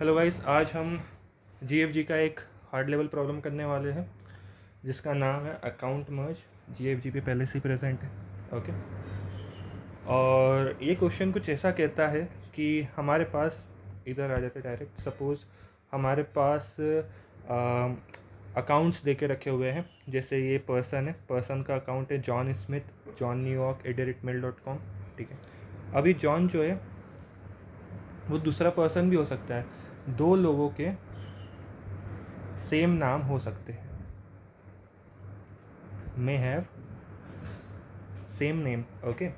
Hello guys, आज हम GFG का एक हार्ड लेवल प्रॉब्लम करने वाले हैं जिसका नाम है अकाउंट मर्ज। जीएफजी पे पहले से ही प्रेजेंट है। ओके, और ये क्वेश्चन कुछ ऐसा कहता है कि हमारे पास, इधर आ जाते डायरेक्ट, सपोज़ हमारे पास अकाउंट्स दे के रखे हुए हैं। जैसे ये पर्सन है, पर्सन का अकाउंट है जॉन स्मिथ johnnewyork@mail.com। ठीक है, अभी जॉन जो है वो दूसरा पर्सन भी हो सकता है। दो लोगों के सेम नाम हो सकते हैं, may have same name. Okay,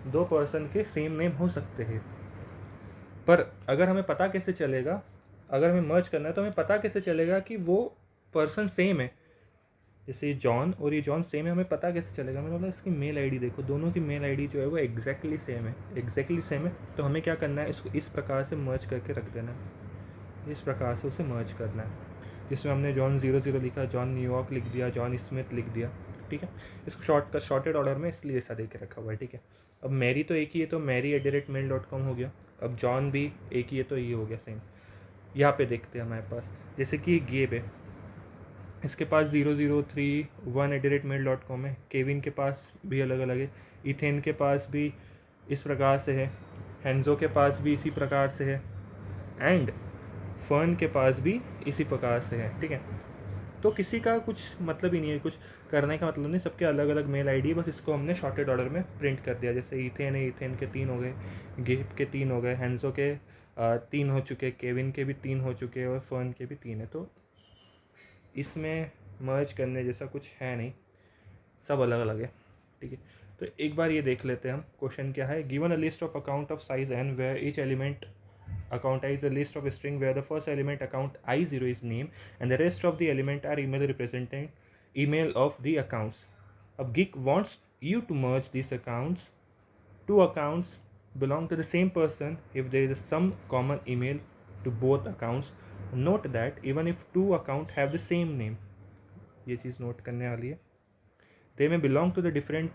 दो पर्सन के सेम नेम हो सकते हैं, पर अगर हमें पता कैसे चलेगा, अगर हमें मर्ज करना है तो हमें पता कैसे चलेगा कि वो पर्सन सेम है। जैसे ये जॉन और ये जॉन सेम है, हमें पता कैसे चलेगा? मैंने बोला इसकी मेल आईडी देखो, दोनों की मेल आईडी जो है वो एग्जैक्टली सेम है, एग्जैक्टली सेम है। तो हमें क्या करना है, इसको इस प्रकार से मर्ज करके रख देना है, इस प्रकार से उसे मर्ज करना है। जिसमें हमने जॉन 00 लिखा, जॉन न्यूयॉर्क लिख दिया, जॉन स्मिथ लिख दिया। ठीक है, इसको शॉर्टेड ऑर्डर में इसलिए ऐसा दे के रखा हुआ है। ठीक है, अब मैरी तो एक ही है तो mary@mail.com हो गया। अब जॉन भी एक ही है तो ये हो गया सेम। यहाँ पे देखते हैं हमारे पास, जैसे कि गेब है, इसके पास 0031@mail.com है। केविन के पास भी अलग अलग है। इथेन के पास भी इस प्रकार से है। हेंजो के पास भी इसी प्रकार से है। एंड फर्न के पास भी इसी प्रकार से है। ठीक है, तो किसी का कुछ मतलब ही नहीं है, कुछ करने का मतलब नहीं, सबके अलग अलग मेल आईडी है। बस इसको हमने शॉर्टेड ऑर्डर में प्रिंट कर दिया। जैसे इथेन है, इथेन के 3 हो गए, गेप के 3 हो गए, हेंजो के 3 हो चुके, केविन के भी 3 हो चुके और फर्न के भी 3 है। तो इसमें मर्ज करने जैसा कुछ है नहीं, सब अलग अलग है। ठीक है, तो एक बार ये देख लेते हैं हम। क्वेश्चन क्या है? Given a list of account of size n where each element account I is a list of a string where the first element account I0 is name and the rest of the element are email representing email of the accounts. अब Geek wants you to merge these accounts. Two accounts belong to the same person if there is some common email to both accounts. Note that even if two accounts have the same name, ये चीज़ note करने वाली है, they may belong to the different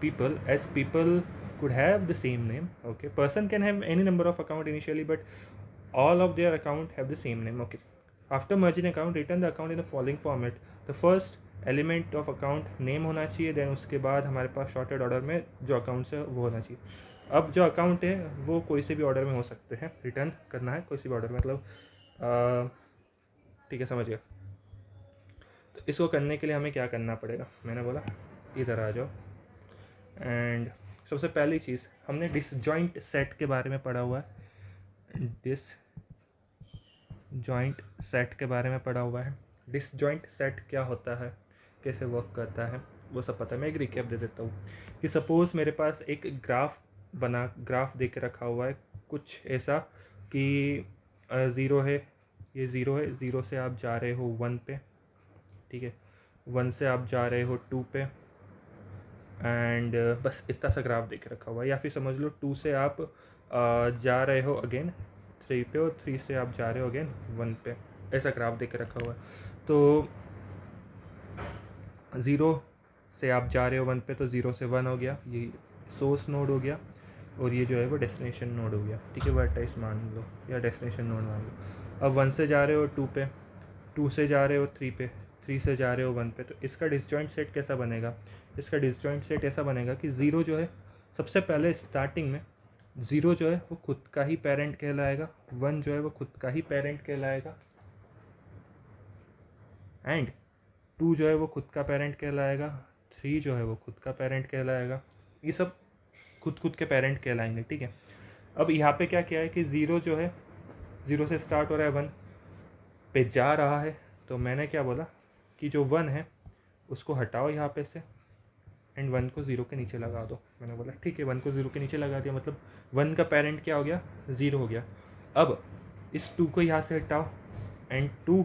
people as people could have the same name. Okay, person can have any number of account initially but all of their account have the same name. Okay, after merging account, return the account in the following format. The first element of account name होना चाहिए, then उसके बाद हमारे पास shorted order में जो accounts है वो होना चाहिए। अब जो अकाउंट है वो कोई से भी ऑर्डर में हो सकते हैं, रिटर्न करना है कोई से भी ऑर्डर में, मतलब ठीक है, समझ गया। तो इसको करने के लिए हमें क्या करना पड़ेगा? मैंने बोला इधर आ जाओ। एंड सबसे पहली चीज़, हमने डिसजॉइंट सेट के बारे में पढ़ा हुआ है। डिसजॉइंट सेट के बारे में पढ़ा हुआ है। डिसजॉइंट सेट क्या होता है, कैसे वर्क करता है, वो सब पता है। मैं एक रिकैप दे देता हूँ कि सपोज़ मेरे पास एक ग्राफ दे के रखा हुआ है, कुछ ऐसा कि 0 है, ये 0 है, 0 से आप जा रहे हो 1 पे। ठीक है, 1 से आप जा रहे हो 2 पे, एंड बस इतना सा ग्राफ देख रखा हुआ है। या फिर समझ लो 2 से आप जा रहे हो अगेन 3 पे, और 3 से आप जा रहे हो अगेन 1 पे, ऐसा ग्राफ देख रखा हुआ है। तो 0 से आप जा रहे हो 1 पे, तो 0 से 1 हो गया, ये सोर्स नोड हो गया, और ये जो है वो डेस्टिनेशन नोड हो गया। ठीक है, वर्टेक्स मान लो या डेस्टिनेशन नोड मान लो। अब 1 से जा रहे हो 2 पे, 2 से जा रहे हो 3 पे, 3 से जा रहे हो 1 पे। तो इसका डिसजॉइंट सेट कैसा बनेगा? इसका डिसजॉइंट सेट ऐसा बनेगा कि 0 जो है, सबसे पहले स्टार्टिंग में 0 जो है वो खुद का ही पेरेंट कहलाएगा, 1 जो है वो खुद का ही पेरेंट कहलाएगा, एंड 2 जो है वो खुद का पेरेंट कहलाएगा, 3 जो है वो खुद का पेरेंट कहलाएगा। ये सब खुद के पेरेंट कहलाएंगे। ठीक है, अब यहाँ पे क्या किया है कि 0 जो है 0 से स्टार्ट हो रहा है, 1 पे जा रहा है। तो मैंने क्या बोला कि जो 1 है उसको हटाओ यहाँ पे से, एंड 1 को 0 के नीचे लगा दो। मैंने बोला ठीक है, 1 को 0 के नीचे लगा दिया, मतलब 1 का पेरेंट क्या हो गया? 0 हो गया। अब इस 2 को यहाँ से हटाओ, एंड 2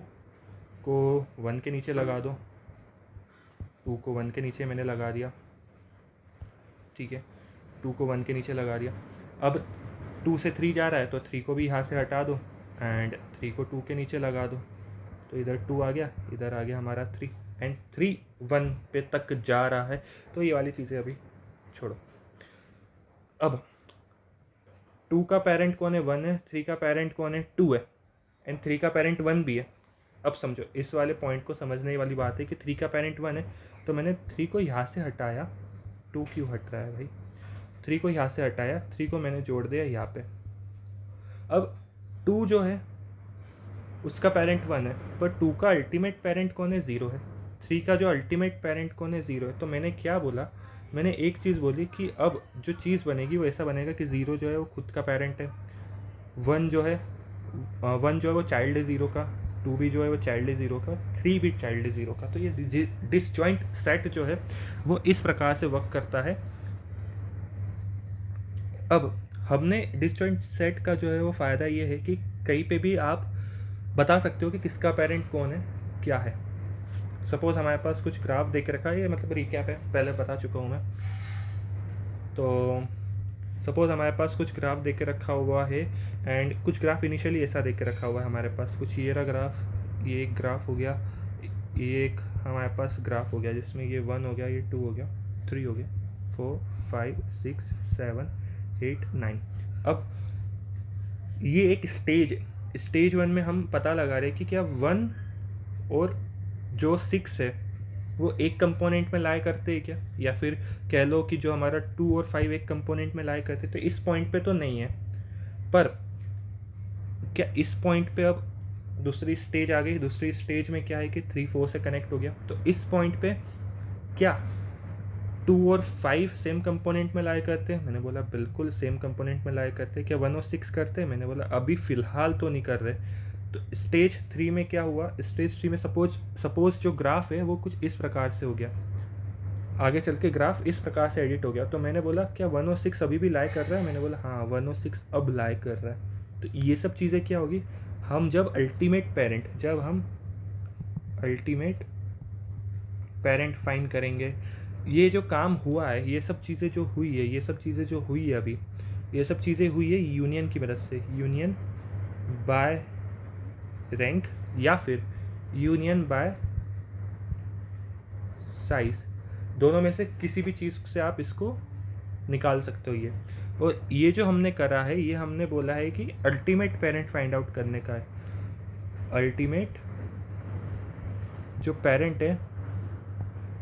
को 1 के नीचे लगा दो। 2 को 1 के नीचे मैंने लगा दिया। ठीक है, 2 को 1 के नीचे लगा दिया। अब 2 से 3 जा रहा है तो 3 को भी यहाँ से हटा दो, एंड 3 को 2 के नीचे लगा दो। तो इधर 2 आ गया, इधर आ गया हमारा 3, एंड 3 1 पे तक जा रहा है। तो ये वाली चीज़ें अभी छोड़ो। अब 2 का पेरेंट कौन है? 1 है। 3 का पेरेंट कौन है? 2 है। एंड 3 का पेरेंट 1 भी है। अब समझो, इस वाले पॉइंट को समझने वाली बात है कि 3 का पेरेंट 1 है, तो मैंने 3 को यहाँ से हटाया, 2 क्यों हट रहा है भाई, 3 को यहाँ से हटाया, 3 को मैंने जोड़ दिया यहाँ पे। अब 2 जो है उसका पेरेंट 1 है, पर 2 का अल्टीमेट पेरेंट कौन है, 0 है। 3 का जो अल्टीमेट पेरेंट कौन है, 0 है। तो मैंने क्या बोला, मैंने एक चीज़ बोली कि अब जो चीज़ बनेगी वो ऐसा बनेगा कि 0 जो है वो खुद का पेरेंट है, 1 जो है वो चाइल्ड है 0 का, 2 भी जो है वो चाइल्ड है 0 का, 3 भी चाइल्ड है 0 का। तो ये डिसजॉइंट सेट जो है वो इस प्रकार से वर्क करता है। अब हमने डिसजॉइंट सेट का जो है वो फ़ायदा ये है कि कहीं पे भी आप बता सकते हो कि किसका पेरेंट कौन है, क्या है। सपोज़ हमारे पास कुछ ग्राफ दे के रखा है, ये मतलब रिकैप है, पहले बता चुका हूँ मैं। तो सपोज़ हमारे पास कुछ ग्राफ दे के रखा हुआ है, एंड कुछ ग्राफ इनिशियली ऐसा दे के रखा हुआ है हमारे पास, कुछ ये रहा ग्राफ, ये एक ग्राफ हो गया, ये एक हमारे पास ग्राफ हो गया जिसमें ये 1 हो गया, ये 2 हो गया, 3 हो गया, 4 5 6 7 8 9। अब ये एक स्टेज है, स्टेज 1 में हम पता लगा रहे कि क्या 1 और जो 6 है वो एक कंपोनेंट में लाई करते हैं क्या, या फिर कह लो कि जो हमारा 2 और 5 एक कंपोनेंट में लाई करते। तो इस पॉइंट पे तो नहीं है, पर क्या इस पॉइंट पे अब दूसरी स्टेज आ गई। दूसरी स्टेज में क्या है कि 3 4 से कनेक्ट हो गया। तो इस पॉइंट पे क्या 2 और 5 सेम कंपोनेंट में लाई करते हैं, मैंने बोला बिल्कुल सेम कंपोनेंट में लाई करते हैं। क्या 1 और 6 करते हैं, मैंने बोला अभी फ़िलहाल तो नहीं कर रहे। तो स्टेज 3 में क्या हुआ, स्टेज 3 में सपोज जो ग्राफ है वो कुछ इस प्रकार से हो गया, आगे चल के ग्राफ इस प्रकार से एडिट हो गया। तो मैंने बोला क्या 1 और 6 अभी भी लाई कर रहा है, मैंने बोला हाँ 1 और 6 अब लाई कर रहा है। तो ये सब चीज़ें क्या होगी, हम जब हम अल्टीमेट पेरेंट फाइंड करेंगे, ये जो काम हुआ है, ये सब चीज़ें जो हुई है अभी, ये सब चीज़ें हुई है यूनियन की मदद से, यूनियन बाय रैंक या फिर यूनियन बाय साइज, दोनों में से किसी भी चीज़ से आप इसको निकाल सकते हो ये। और ये जो हमने करा है, ये हमने बोला है कि अल्टीमेट पेरेंट फाइंड आउट करने का है। अल्टीमेट जो पेरेंट है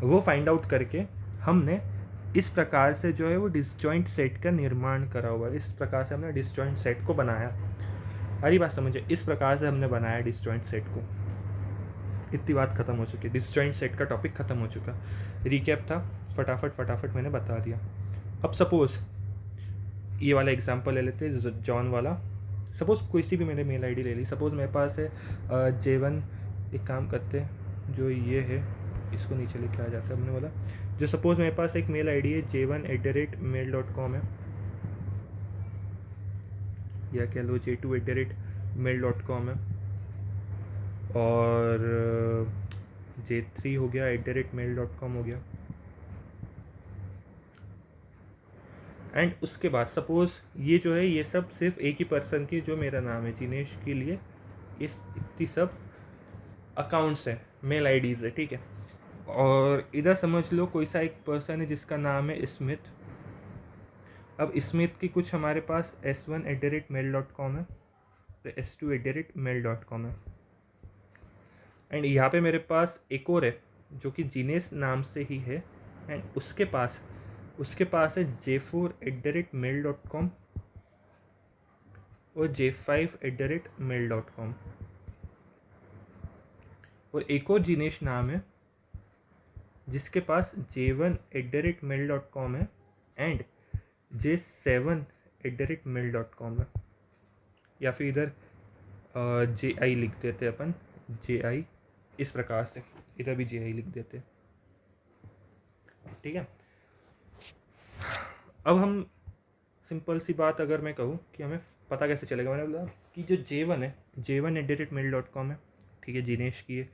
वो फाइंड आउट करके हमने इस प्रकार से जो है वो डिसजॉइंट सेट का निर्माण करा हुआ है। इस प्रकार से हमने डिसजॉइंट सेट को बनाया। अरे बात समझे, इस प्रकार से हमने बनाया डिसजॉइंट सेट को। इतनी बात खत्म हो चुकी है, डिसजॉइंट सेट का टॉपिक खत्म हो चुका। रिकैप था, फटाफट मैंने बता दिया। अब सपोज़ ये वाला एग्जांपल ले लेते हैं, जॉन वाला। सपोज़ कोई सी भी मैंने मेल आईडी ले ली। सपोज़ मेरे पास है J1, एक काम करते हैं, जो ये है इसको नीचे लेके आ जाता है। हमने बोला जो सपोज़ मेरे पास एक मेल आईडी है J1@mail.com है, या कह लो J2@mail.com है, और J3 हो गया @mail.com हो गया। एंड उसके बाद सपोज़ ये जो है ये सब सिर्फ एक ही पर्सन की, जो मेरा नाम है जिनेश, के लिए इस इतनी सब अकाउंट्स हैं, मेल आईडीज़ है, ठीक है। और इधर समझ लो कोई सा एक पर्सन है जिसका नाम है स्मिथ। अब स्मिथ की कुछ हमारे पास S1@mail.com है, तो S2@mail.com है। एंड यहाँ पे मेरे पास एक और है जो कि जिनेश नाम से ही है, एंड उसके पास है J4@mail.com और J5@mail.com, और एक और जिनेश नाम है जिसके पास J1@mail.com है एंड J7@mail.com है, या फिर इधर JI लिख देते अपन, JI इस प्रकार से, इधर भी JI लिख देते, ठीक है। अब हम सिंपल सी बात अगर मैं कहूँ कि हमें पता कैसे चलेगा, मैंने बोला कि जो J1 है, J1@mail.com है, ठीक है, जिनेश की है।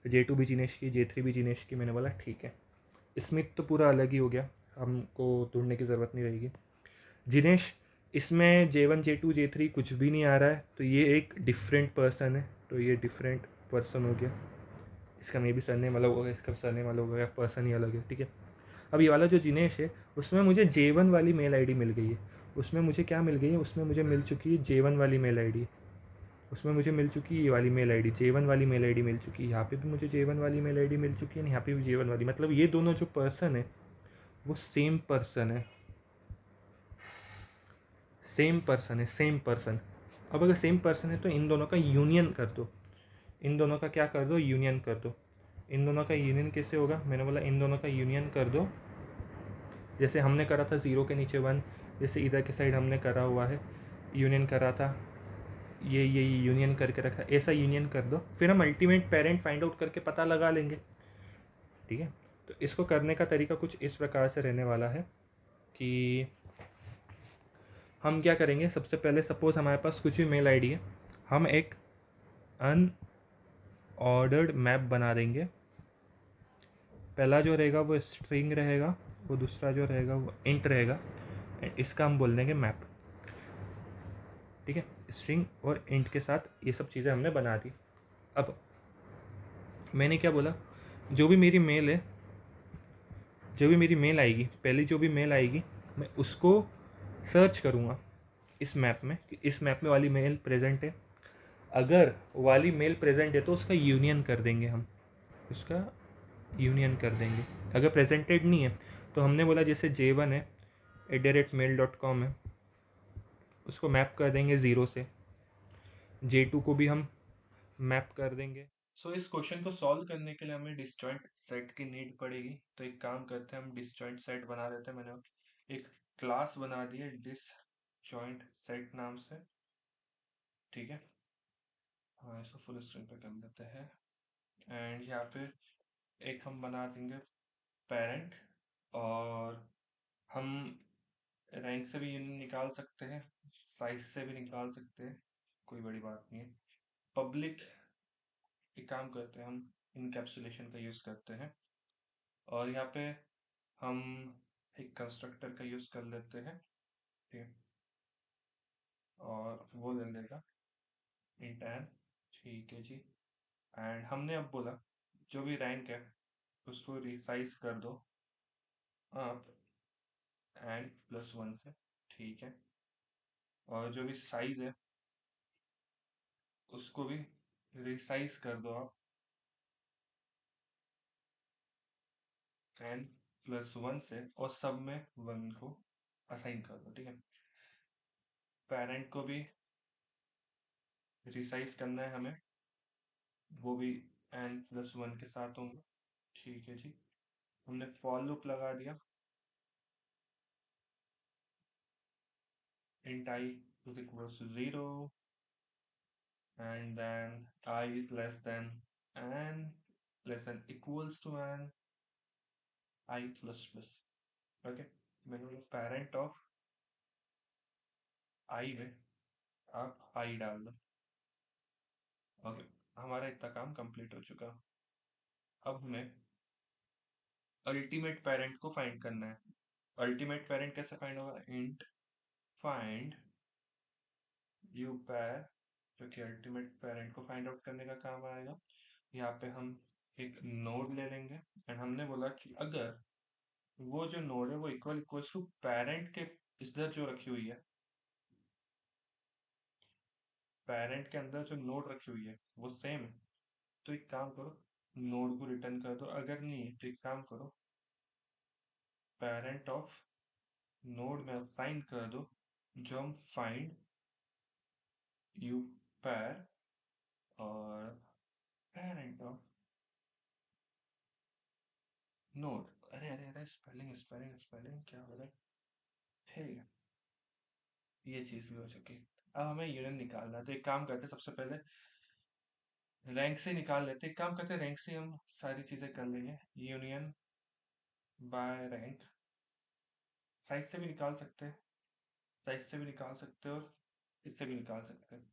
J2 भी जिनेश की, J3 भी जिनेश की। मैंने बोला ठीक है, स्मिथ तो पूरा अलग ही हो गया, हमको ढूंढने की ज़रूरत नहीं रहेगी। जिनेश, इसमें J1 J2 J3 कुछ भी नहीं आ रहा है, तो ये एक डिफरेंट पर्सन है, तो ये डिफरेंट पर्सन हो गया। इसका मे भी सरनेम अलग होगा, इसका सरनेम अलग होगा, पर्सन ही अलग है, ठीक है। अब ये वाला जो जिनेश है उसमें मुझे J1 वाली मेल आईडी मिल गई है। उसमें मुझे क्या मिल गई है, उसमें मुझे मिल चुकी है J1 वाली मेल आईडी। उसमें मुझे मिल चुकी है ये वाली मेल आईडी, J1 वाली मेल आईडी मिल चुकी है, यहाँ पे भी मुझे J1 वाली मेल आईडी मिल चुकी है, यहाँ पे भी J1 वाली, मतलब ये दोनों जो पर्सन है वो सेम पर्सन है, सेम पर्सन है, सेम पर्सन। अब अगर सेम पर्सन है तो इन दोनों का यूनियन कर दो, इन दोनों का क्या कर दो, यूनियन कर दो। इन दोनों का यूनियन कैसे होगा, मैंने बोला इन दोनों का यूनियन कर दो, जैसे हमने करा था 0 के नीचे 1, जैसे इधर के साइड हमने करा हुआ है, यूनियन करा था, ये यूनियन करके रखा, ऐसा यूनियन कर दो, फिर हम अल्टीमेट पेरेंट फाइंड आउट करके पता लगा लेंगे। ठीक है, तो इसको करने का तरीका कुछ इस प्रकार से रहने वाला है कि हम क्या करेंगे, सबसे पहले सपोज़ हमारे पास कुछ भी मेल आईडी है, हम एक अनऑर्डर्ड मैप बना देंगे। पहला जो रहेगा वो स्ट्रिंग रहेगा, वो दूसरा जो रहेगा वो इंट रहेगा, इसका हम बोल देंगे मैप। ठीक है, स्ट्रिंग और इंट के साथ ये सब चीज़ें हमने बना दी। अब मैंने क्या बोला, जो भी मेरी मेल है, जो भी मेरी मेल आएगी, पहली जो भी मेल आएगी मैं उसको सर्च करूँगा इस मैप में कि इस मैप में वाली मेल प्रेजेंट है। अगर वाली मेल प्रेजेंट है तो उसका यूनियन कर देंगे हम, उसका यूनियन कर देंगे। अगर प्रेजेंटेड नहीं है तो हमने बोला जैसे J1 है @mail.com है, उसको मैप कर देंगे 0 से, J2 को भी हम मैप कर देंगे। सो इस क्वेश्चन को सॉल्व करने के लिए हमें डिसजॉइंट सेट की नीड पड़ेगी। तो एक काम करते हैं, हम डिसजॉइंट सेट बना देते हैं। मैंने एक क्लास बना दी है डिसजॉइंट सेट नाम से। ठीक है, हाँ इसको फुल स्क्रीन पे कर देते हैं। एंड यहाँ पे एक हम बना देंगे पेरेंट, और हम रैंक से भी यूनियन निकाल सकते हैं, साइज से भी निकाल सकते हैं, कोई बड़ी बात नहीं है। पब्लिक, एक काम करते हैं, हम इनकैप्सुलेशन का यूज़ करते हैं, और यहाँ पे हम एक कंस्ट्रक्टर का यूज़ कर लेते हैं। ठीक है, और वो ले लेगा इंट एन। ठीक है जी, एंड हमने अब बोला जो भी रैंक है उसको रिसाइज कर दो आप एन +1 से। ठीक है, और जो भी साइज है उसको भी रिसाइज कर दो आप n+1 से, और सब में 1 को असाइन कर दो। ठीक है, पेरेंट को भी रिसाइज करना है हमें, वो भी n+1 के साथ होंगे। ठीक है जी, हमने फॉर लूप लगा दिया, int I is equals to 0, and then I is less than n, less than equals to n, I plus plus। Okay, मैंने बोला पेरेंट ऑफ I में आप I डाल दो। ओके, हमारा इतना काम कंप्लीट हो चुका। अब हमें अल्टीमेट पेरेंट को फाइंड करना है। अल्टीमेट पेरेंट कैसे फाइंड होगा, इंट फाइंड यू पेर, जो कि अल्टीमेट पेरेंट को फाइंड आउट करने का काम आएगा। यहाँ पे हम एक नोड ले लेंगे, एंड हमने बोला कि अगर वो जो नोड है वो इक्वल्स टू पेरेंट के इधर जो रखी हुई है, पेरेंट के अंदर जो नोड रखी हुई है वो सेम है, तो एक काम करो नोड को रिटर्न कर दो। अगर नहीं है तो एक काम करो पेरेंट ऑफ नोड में असाइन कर दो जो हम फाइंड यू पैर, और पेरेंट ऑफ नोड, अरे अरे अरे स्पेलिंग स्पेलिंग स्पेलिंग क्या हो रहा है। ठीक है, ये चीज भी हो चुकी। अब हमें यूनियन निकालना है, तो एक काम करते हैं, सबसे पहले रैंक से निकाल लेते हैं। एक काम करते हैं, रैंक से हम सारी चीजें कर लेंगे, यूनियन बाय रैंक। साइज से भी निकाल सकते हैं, साइज से भी निकाल सकते हैं, और इससे भी निकाल सकते हैं।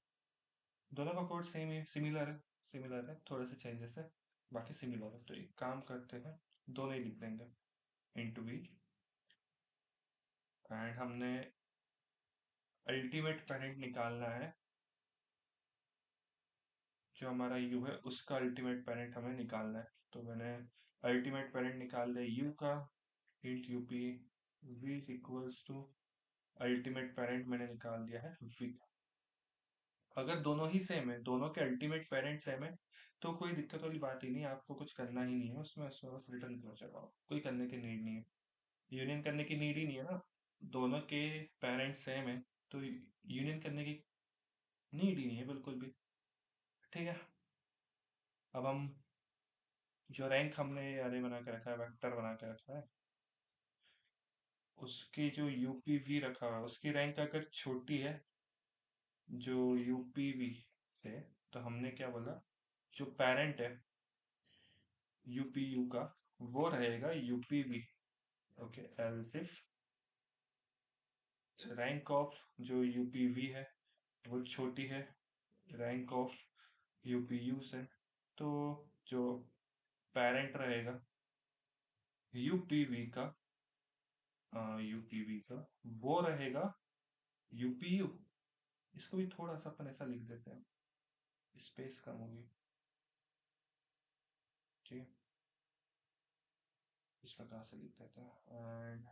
दोनों का कोड सेम है, सिमिलर है, थोड़े से चेंजेस है, बाकी सिमिलर है। तो एक काम करते हैं, दोनों ही लिख देंगे इंटू वी, एंड हमने अल्टीमेट पेरेंट निकालना है, जो हमारा यू है उसका अल्टीमेट पेरेंट हमें निकालना है। तो मैंने अल्टीमेट पेरेंट निकाल दिया यू का, int UP V equals to ultimate parent मैंने निकाल दिया है वी। अगर दोनों ही सेम है, दोनों के अल्टीमेट पेरेंट सेम है, तो कोई दिक्कत वाली बात ही नहीं है, आपको कुछ करना ही नहीं है उसमें, बस रिटर्न कर चलाओ, कोई करने की नीड नहीं है। यूनियन करने की नीड ही नहीं है ना, दोनों के पेरेंट्स सेम है, तो यूनियन करने की नीड ही नहीं है बिल्कुल भी। ठीक है, अब हम जो रैंक हमने अरे बना के रखा है, वेक्टर बना के रखा है, उसकी जो यूपीवी रखा हुआ है, उसकी रैंक अगर छोटी है जो यूपीवी से, तो हमने क्या बोला, जो पेरेंट है यूपीयू का, वो रहेगा UPV. Okay, else if rank of जो यूपीवी है वो छोटी है रैंक ऑफ यूपीयू से, तो जो पेरेंट रहेगा यूपीवी का, यूपीवी का, वो रहेगा यूपीयू। इसको भी थोड़ा सा अपन ऐसा लिख देते हैं, स्पेस कम होगी, ठीक है, इस प्रकार से लिख देते हैं। एंड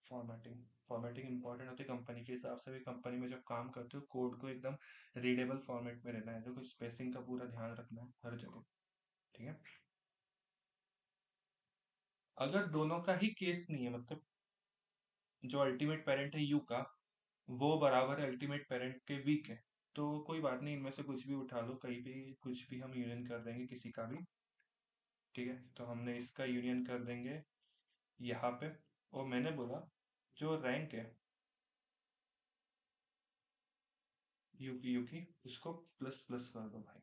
फॉर्मेटिंग, फॉर्मेटिंग इंपॉर्टेंट होती है कंपनी के हिसाब से भी, कंपनी में जब काम करते हो कोड को एकदम रीडेबल फॉर्मेट में रहना है, जो कुछ स्पेसिंग का पूरा ध्यान रखना है हर जगह, ठीक है। अगर दोनों का ही केस नहीं है, मतलब जो अल्टीमेट पेरेंट है यू का, वो बराबर है अल्टीमेट पेरेंट के वी के, तो कोई बात नहीं, इनमें से कुछ भी उठा लो, कहीं भी कुछ भी हम यूनियन कर देंगे किसी का भी, ठीक है। तो हमने इसका यूनियन कर देंगे यहाँ पे, और मैंने बोला जो रैंक है यू की, उसको प्लस प्लस कर दो भाई,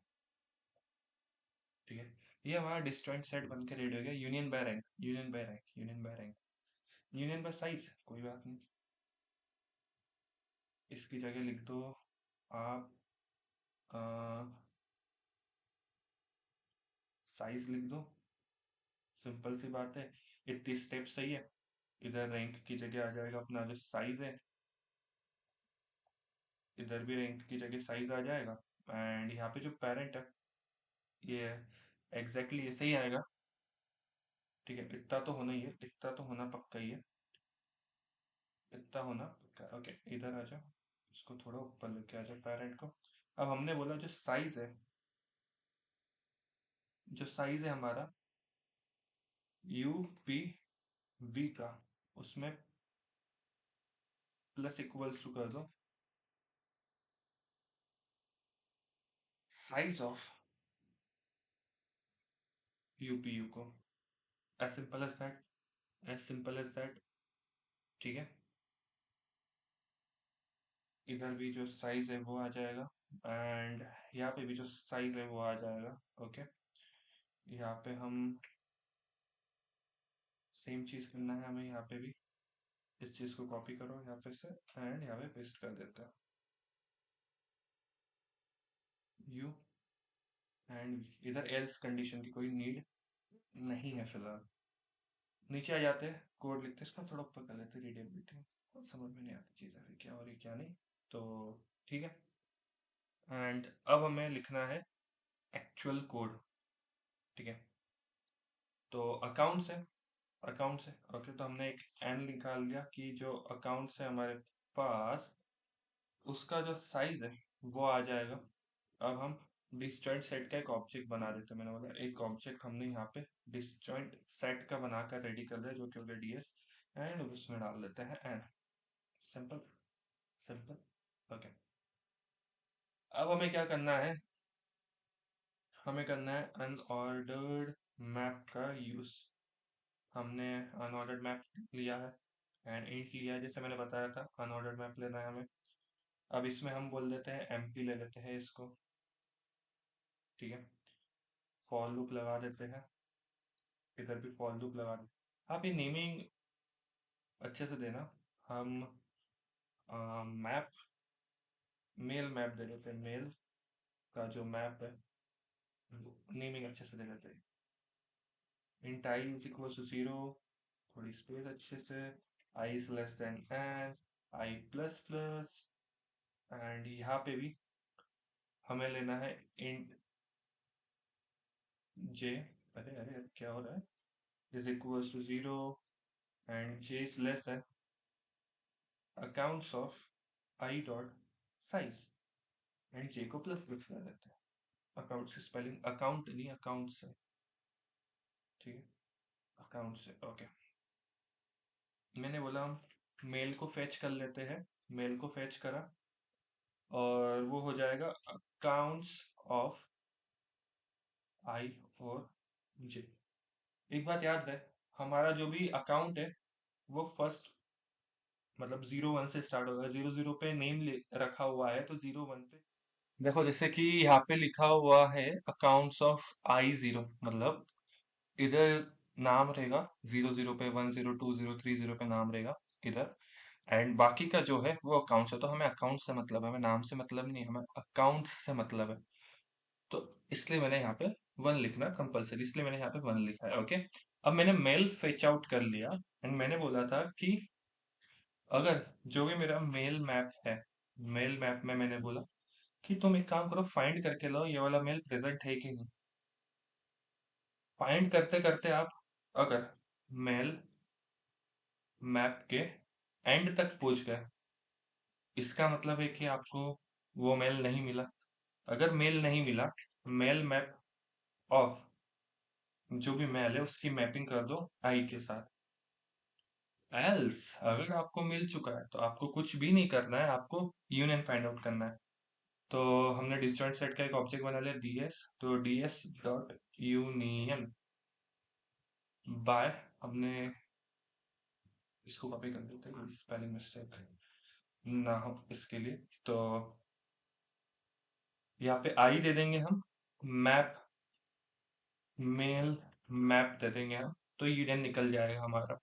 ठीक है। ये हमारा डिस्जॉइंट सेट बन के रेडी हो गया, union by rank, union by rank, union by rank, union by size, कोई बात नहीं, इसकी जगह लिख दो आप साइज लिख दो, सिंपल सी बात है, इतनी स्टेप सही है। इधर रैंक की जगह आ जाएगा अपना जो साइज है, इधर भी रैंक की जगह साइज आ जाएगा, एंड यहाँ पे जो पेरेंट है ये एग्जैक्टली ऐसे ही आएगा, ठीक है। इतना तो होना ही है, इतना तो होना पक्का ही है, इतना होना पक्का, ओके। इधर आ जाओ, इसको थोड़ा ऊपर लेके आ जाओ पेरेंट को। अब हमने बोला जो साइज है, जो साइज है हमारा यू पी वी का, उसमें प्लस इक्वल्स टू कर दो साइज ऑफ यूपीयू को, as simple as that, as simple as that, ठीक है। इधर भी जो साइज है वो आ जाएगा, एंड यहाँ पे भी जो साइज है वो आ जाएगा, ओके। यहाँ पे हम सेम चीज करना है हमें, यहाँ पे भी इस चीज को कॉपी करो यहाँ पे से, एंड यहाँ पे पेस्ट कर देते हैं यू एंड, इधर एल्स कंडीशन की कोई नीड नहीं है फिलहाल। नीचे आ जाते हैं, कोड लिखते हैं, इसको थोड़ा ऊपर कर लेते हैं, रीडेबिलिटी समझ में नहीं आती चीज़ है क्या हो रही क्या नहीं, तो ठीक है। एंड अब हमें लिखना है एक्चुअल कोड, ठीक है। तो अकाउंट्स है, अकाउंट्स है, ओके। तो हमने एक एन निकाल लिया कि जो अकाउंट्स है हमारे पास, उसका जो साइज है वो आ जाएगा। अब हम डिसजॉइंट सेट का एक ऑब्जेक्ट बना देते हैं, मैंने बोला एक ऑब्जेक्ट हमने यहाँ पे डिसजॉइंट सेट का बनाकर रेडी कर लिया, जो कि हो गया डीएस, एंड उसमें डाल देते हैं एन, सिंपल, सिंपल, ओके। अब हमें क्या करना है, हमें करना है अनऑर्डर्ड मैप का यूज। हमने अनऑर्डर्ड मैप लिया है एंड इंट लिया है, जैसे मैंने बताया था अनऑर्डर्ड मैप लेना है हमें। अब इसमें हम बोल देते हैं एमपी ले लेते हैं इसको, ठीक है। फॉर लूप लगा देते हैं, इधर भी फॉर लूप लगा देते। आप ये नेमिंग अच्छे से देना, हम मैप, मेल मैप दे देते हैं, मेल का जो मैप है नेमिंग अच्छे से दे देते हैं, int I is equals to 0, थोड़ी स्पेस अच्छे से, I is less than n, I plus plus, and यहाँ पे भी हमें लेना है int j, अरे अरे अरे, क्या हो रहा है, is equals to 0, and j is less than accounts of I dot size and j को प्लस प्लस कर देते हैं। अकाउंट से स्पेलिंग अकाउंट नहीं, अकाउंट से, ठीक है, अकाउंट से, ओके। मैंने बोला हम मेल को फेच कर लेते हैं, मेल को फेच करा और वो हो जाएगा अकाउंट्स ऑफ आई और जे। एक बात याद रहे, हमारा जो भी अकाउंट है वो फर्स्ट मतलब 01 से स्टार्ट होगा। 00 पे नेम रखा हुआ है तो 01 पे देखो, जैसे कि यहाँ पे लिखा हुआ है अकाउंट्स ऑफ I0, मतलब इधर नाम रहेगा 00 पे, 10 20 30 पे नाम रहेगा इधर, एंड बाकी का जो है वो अकाउंट्स है। तो हमें अकाउंट से मतलब है, हमें नाम से मतलब नहीं, हमें अकाउंट्स से मतलब है। तो इसलिए मैंने यहाँ पे 1 लिखना कंपलसरी, इसलिए मैंने यहाँ पे 1 लिखा है, ओके। अब मैंने मेल फेच आउट कर लिया एंड मैंने बोला था कि अगर जो भी मेरा मेल मैप है, मेल मैप में मैंने बोला कि तुम एक काम करो, फाइंड करके लो ये वाला मेल प्रेजेंट है कि नहीं। फाइंड करते करते आप अगर मेल मैप के एंड तक पहुंच गए, इसका मतलब है कि आपको वो मेल नहीं मिला। अगर मेल नहीं मिला, मेल मैप ऑफ जो भी मेल है उसकी मैपिंग कर दो आई के साथ। एल्स अगर आपको मिल चुका है तो आपको कुछ भी नहीं करना है, आपको यूनियन फाइंड आउट करना है। तो हमने डिसजॉइंट सेट का एक ऑब्जेक्ट बना लिया डीएस, तो डीएस डॉट यूनियन बाय, हमने इसको कॉपी कर देते हैं, स्पेलिंग मिस्टेक ना हो इसके लिए। तो यहाँ पे आई दे देंगे हम, मैप मेल मैप दे देंगे हम, तो यूनियन निकल जाएगा हमारा।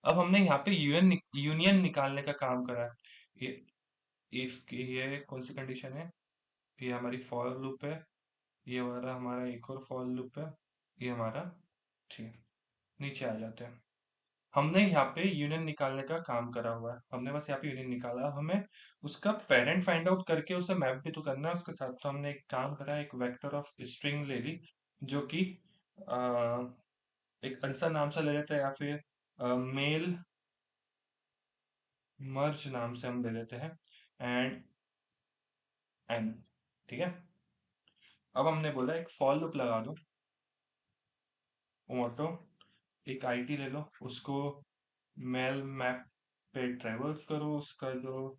अब हमने यहाँ पे यूनियन निकालने का काम करा है। ये इफ ये कौन सी कंडीशन है, ये हमारी फॉर लूप है, ये वाला हमारा एक और फॉर लूप है, ये हमारा, ठीक है। नीचे आ जाते हैं, हमने यहाँ पे यूनियन निकालने का काम करा हुआ है, हमने बस यहाँ पे यूनियन निकाला। हमें उसका पेरेंट फाइंड आउट करके उसे मैप भी तो करना है उसके साथ। तो हमने एक काम करा, एक वेक्टर ऑफ स्ट्रिंग ले ली जो कि आ, एक आंसर नाम से ले लेते हैं, या फिर मेल मर्ज नाम से हम ले लेते हैं, एंड एन, ठीक है। अब हमने बोला एक फॉर लूप लगा दो, ऑटो एक आईटी ले लो, उसको मेल मैप पे ट्रेवर्स करो, उसका जो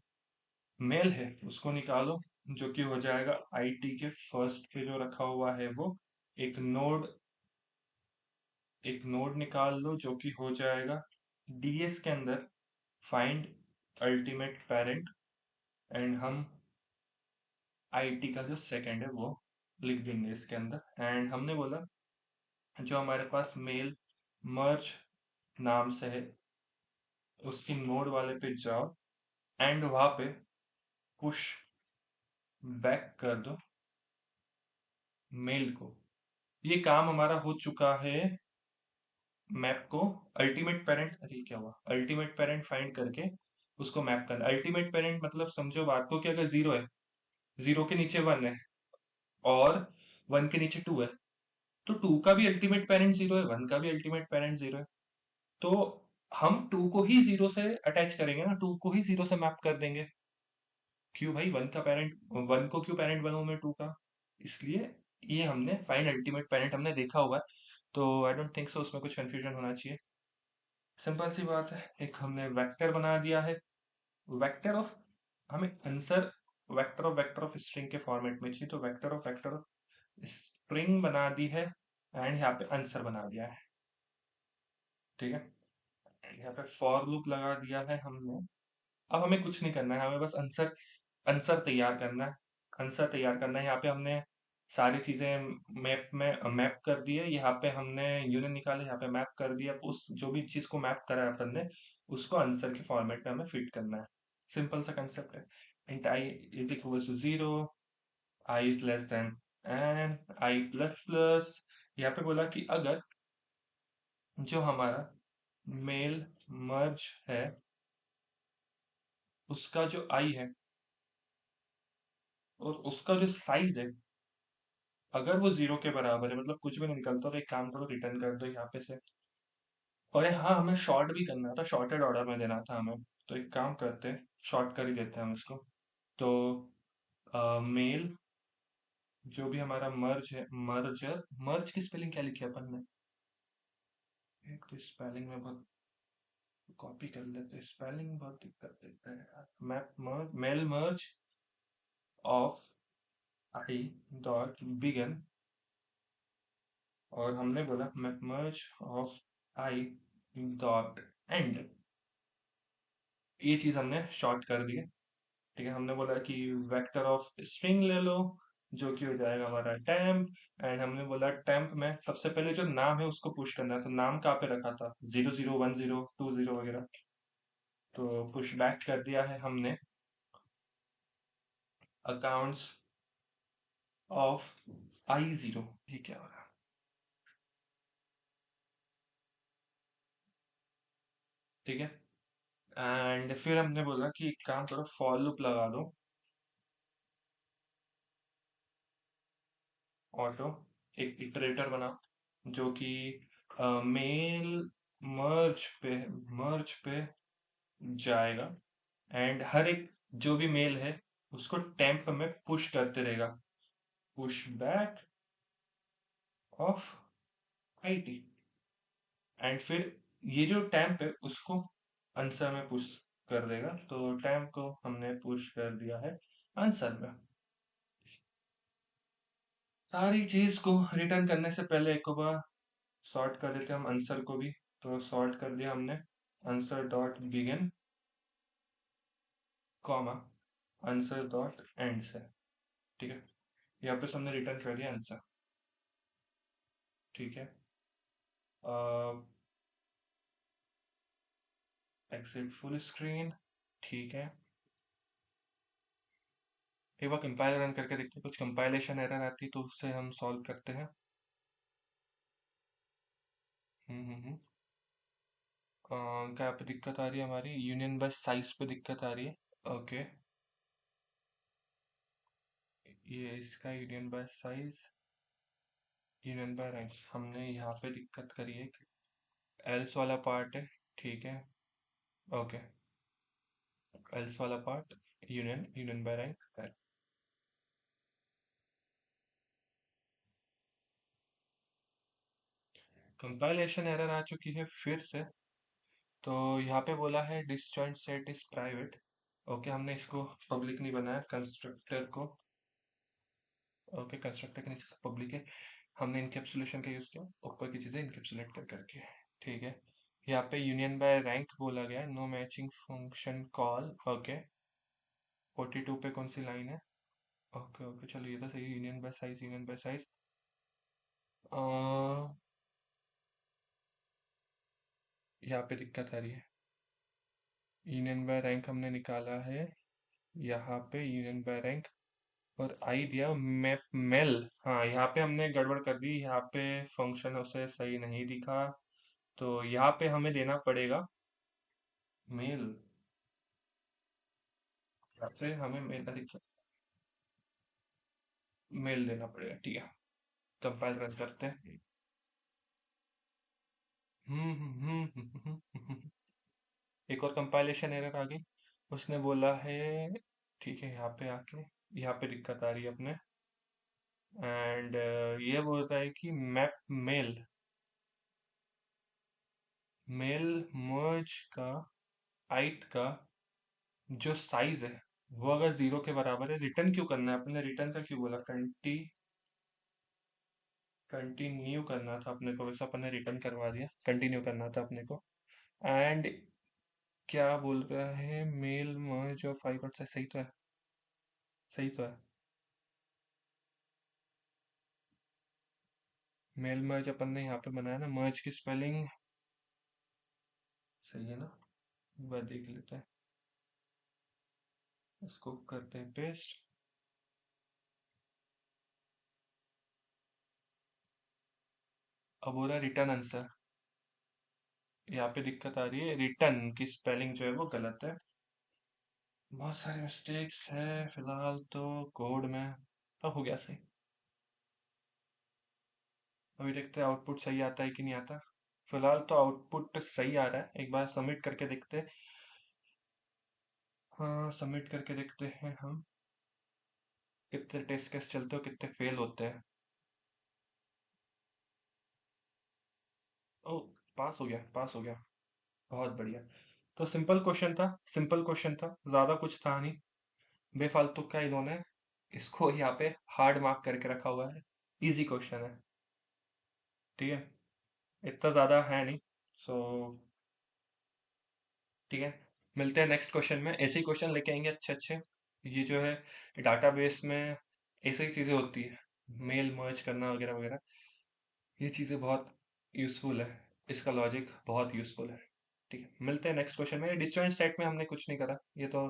मेल है उसको निकालो, जो कि हो जाएगा आईटी के फर्स्ट पे जो रखा हुआ है वो। एक नोड, एक नोड निकाल लो जो कि हो जाएगा डीएस के अंदर फाइंड अल्टीमेट पेरेंट, एंड हम आईटी का जो सेकंड है वो लिख देंगे इसके अंदर। एंड हमने बोला जो हमारे पास मेल मर्ज नाम से है उसकी नोड वाले पे जाओ एंड वहां पे पुश बैक कर दो मेल को। ये काम हमारा हो चुका है। मैप को अल्टीमेट पेरेंट, अरे क्या हुआ, अल्टीमेट पेरेंट फाइंड करके उसको मैप करना। अल्टीमेट पेरेंट मतलब समझो बात को कि अगर 0 है, 0 के नीचे 1 है और 1 के नीचे 2 है, तो 2 का भी अल्टीमेट पेरेंट 0 है, 1 का भी अल्टीमेट पेरेंट 0 है। तो हम 2 को ही 0 से अटैच करेंगे ना, 2 को ही 0 से मैप कर देंगे। क्यों भाई, 1 का पेरेंट, 1 को क्यों पेरेंट बनाऊं मैं 2 का, इसलिए ये हमने फाइंड अल्टीमेट पेरेंट हमने देखा हुआ है। तो आई डोंट थिंक सो उसमें कुछ कंफ्यूजन होना चाहिए। सिंपल सी बात है, एक हमने वेक्टर बना दिया है। वेक्टर ऑफ, हमें आंसर वेक्टर ऑफ स्ट्रिंग के फॉर्मेट में चाहिए, तो वेक्टर ऑफ स्ट्रिंग बना दी है एंड यहाँ पे आंसर बना दिया है, ठीक है। यहाँ पे फॉर लूप लगा दिया है हमने। अब हमें कुछ नहीं करना है, हमें बस आंसर आंसर तैयार करना है। आंसर तैयार करना है, यहाँ पे हमने सारी चीजें मैप में मैप कर दी है। यहाँ पे हमने यूनियन निकाले, यहाँ पे मैप कर दिया। उस जो भी चीज को मैप करा है अपन ने उसको आंसर के फॉर्मेट में हमें फिट करना है। सिंपल सा कंसेप्ट है। Int I is equal to 0, I is less than N, I plus plus. यहाँ पे बोला कि अगर जो हमारा मेल मर्ज है उसका जो आई है और उसका जो साइज है, अगर वो 0 के बराबर है, मतलब कुछ भी नहीं निकलता, तो एक काम करो रिटर्न कर दो यहाँ पे से। और हाँ, हमें शॉर्ट भी करना था, शॉर्टेड ऑर्डर में देना था हमें। तो एक काम करते हैं, शॉर्ट कर ही देते हैं हम इसको। तो मेल जो भी हमारा मर्ज है, मर्जर, मर्ज की स्पेलिंग क्या लिखी है अपन ने? एक तो स्पेलिंग में बहुत कॉपी कर लेते हैं, स्पेलिंग बहुत दिक्कत देते हैं यार। Map merge, mail merge of I dot begin, और हमने बोला map merge of I dot end. ये चीज हमने शॉर्ट कर दी है। ठीक है, हमने बोला कि वेक्टर ऑफ स्ट्रिंग ले लो, जो कि हो जाएगा हमारा टेम्प। एंड हमने बोला टेम्प में सबसे पहले जो नाम है उसको पुश करना है, तो नाम कहाँ पे रखा था? 0010 20 वगैरह, तो पुश बैक कर दिया है हमने अकाउंट्स ऑफ I0। ठीक है, और ठीक है, एंड फिर हमने बोला कि एक काम करो, फॉर लूप लगा दो ऑटो, एक इटरेटर बना जो कि मेल मर्ज पे जाएगा, एंड हर एक जो भी मेल है उसको टेम्प में पुश करते रहेगा, push back of IT। And फिर ये जो टेम्प है उसको आंसर में पुश कर देगा, तो टेम्प को हमने पुश कर दिया है आंसर में। सारी चीज को रिटर्न करने से पहले एक बार सॉर्ट कर देते हैं हम आंसर को भी। तो सॉर्ट कर दिया हमने answer dot begin comma answer dot and से। ठीक है, यहाँ पे हमने रिटर्न कर दिया आंसर। ठीक है, एक्सिट फुल स्क्रीन। ठीक है, एक बार कंपाइल रन करके देखते हैं, कुछ कंपाइलेशन एरर आती है तो उससे हम सॉल्व करते हैं। हम्म। क्या पे दिक्कत आ रही है? हमारी यूनियन बाय साइज पे दिक्कत आ रही है। ओके, ये इसका union by size, union by rank हमने यहाँ पे दिक्कत करी है, एल्स वाला पार्ट है। ठीक है, ओके, एल्स वाला part union, union by rank. Compilation error आ चुकी है फिर से। तो यहाँ पे बोला है disjoint set is private. Okay, हमने इसको पब्लिक नहीं बनाया कंस्ट्रक्टर को। ओके, कंस्ट्रक्टर के नीचे से पब्लिक है, हमने इनकैप्सुलेशन का यूज किया ऊपर की चीजें इनकैप्सुलेट कर करके। ठीक है, यहाँ पे यूनियन बाय रैंक बोला गया है, no matching function call. Okay, 42 पे कौन सी लाइन है? ओके ओके, चलो ये तो सही है, union by size, union by size. यहाँ पे दिक्कत आ रही है, यूनियन बाय रैंक हमने निकाला है यहाँ पे, यूनियन बाय रैंक और आई दिया मैप मेल। हाँ, यहाँ पे हमने गड़बड़ कर दी, यहाँ पे फंक्शन उसे सही नहीं दिखा, तो यहाँ पे हमें देना पड़ेगा मेल, यहाँ से हमें मेल देना पड़ेगा। ठीक है, कंपाइल रन करते हैं। एक और कंपाइलेशन एरर आ गई, उसने बोला है, ठीक है, यहाँ पे आके यहाँ पे दिक्कत आ रही है अपने, एंड ये बोलता है कि मैप मेल, मेल मर्ज का आइट का जो साइज है वो अगर 0 के बराबर है, रिटर्न क्यों करना है अपने? रिटर्न का क्यों बोला? कंटिन्यू करना था अपने को, वैसे अपन ने रिटर्न करवा दिया, कंटिन्यू करना था अपने को। एंड क्या बोल रहा है, मेल मर्ज और फाइव से सही तो है, सही तो है। मेल मर्ज अपन ने यहाँ पे बनाया ना, मर्ज की स्पेलिंग सही है ना? एक बार देख लेते हैं, इसको करते हैं पेस्ट। अब हो रहा है रिटर्न आंसर, यहाँ पे दिक्कत आ रही है, रिटर्न की स्पेलिंग जो है वो गलत है, बहुत सारे मिस्टेक्स है फिलहाल तो कोड में। अब हो गया सही, अभी देखते हैं आउटपुट सही आता है कि नहीं आता। फिलहाल तो आउटपुट सही आ रहा है, एक बार सबमिट करके देखते हैं। हाँ, सबमिट करके देखते हैं हम। कितने टेस्ट केस चलते हो, कितने फेल होते हैं। ओ, पास हो गया, पास हो गया। बहुत बढ़िया। तो सिंपल क्वेश्चन था, सिंपल क्वेश्चन था, ज्यादा कुछ था नहीं। बेफालतू का इन्होंने इसको यहाँ पे हार्ड मार्क करके रखा हुआ है। इजी क्वेश्चन है। ठीक है, इतना ज्यादा है नहीं। सो ठीक है, मिलते हैं नेक्स्ट क्वेश्चन में। ऐसे ही क्वेश्चन लेके आएंगे अच्छे अच्छे। ये जो है डाटाबेस में ऐसी ही चीजें होती है, मेल मर्ज करना वगैरह वगैरह, ये चीजें बहुत यूजफुल है। इसका लॉजिक बहुत यूजफुल है। ठीक है, मिलते हैं नेक्स्ट क्वेश्चन में। डिस्जॉइंट सेट में हमने कुछ नहीं करा, ये तो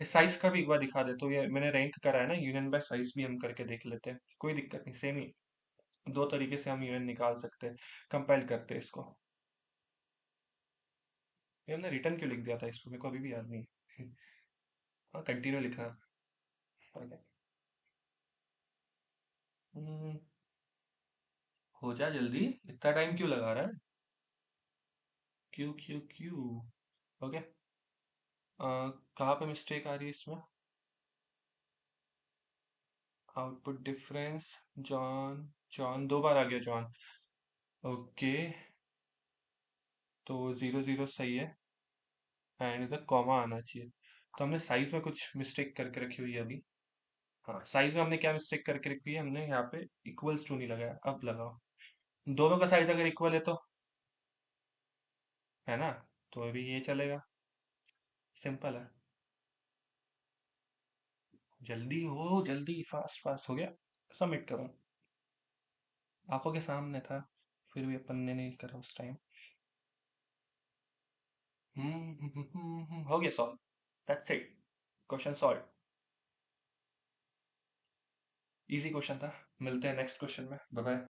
साइज का भी एक बार दिखा दे। तो ये मैंने रैंक करा है ना, यूनियन बाय साइज भी हम करके देख लेते हैं, कोई दिक्कत नहीं। सेम ही दो तरीके से हम यूनियन निकाल सकते हैं, कंपाइल करते हैं इसको। ये हमने रिटर्न क्यों लिख दिया था इसको, मेरे को अभी भी याद नहीं। हाँ, कंटिन्यू लिखना। ओके। हम्म, हो जा जल्दी, इतना टाइम क्यों लगा रहा है। Q Q Q. ओके। कहाँ पे मिस्टेक आ रही है इसमें। आउटपुट डिफरेंस, जॉन, जॉन दो बार आ गया जॉन। ओके, तो 0 0 सही है, एंड इधर कॉमा आना चाहिए। तो हमने साइज में कुछ मिस्टेक करके रखी हुई है अभी। हाँ, साइज में हमने क्या मिस्टेक करके रखी है, हमने यहाँ पे इक्वल्स टू नहीं लगाया, अब लगाओ। दोनों का साइज अगर इक्वल है तो, है ना, तो अभी ये चलेगा। सिंपल है। जल्दी हो, जल्दी, फास्ट फास्ट हो गया। सबमिट करो। आंखों के सामने था, फिर भी अपन ने नहीं करा उस टाइम। हो गया solve. That's it, question solve. Easy question था। मिलते हैं नेक्स्ट क्वेश्चन में। Bye bye.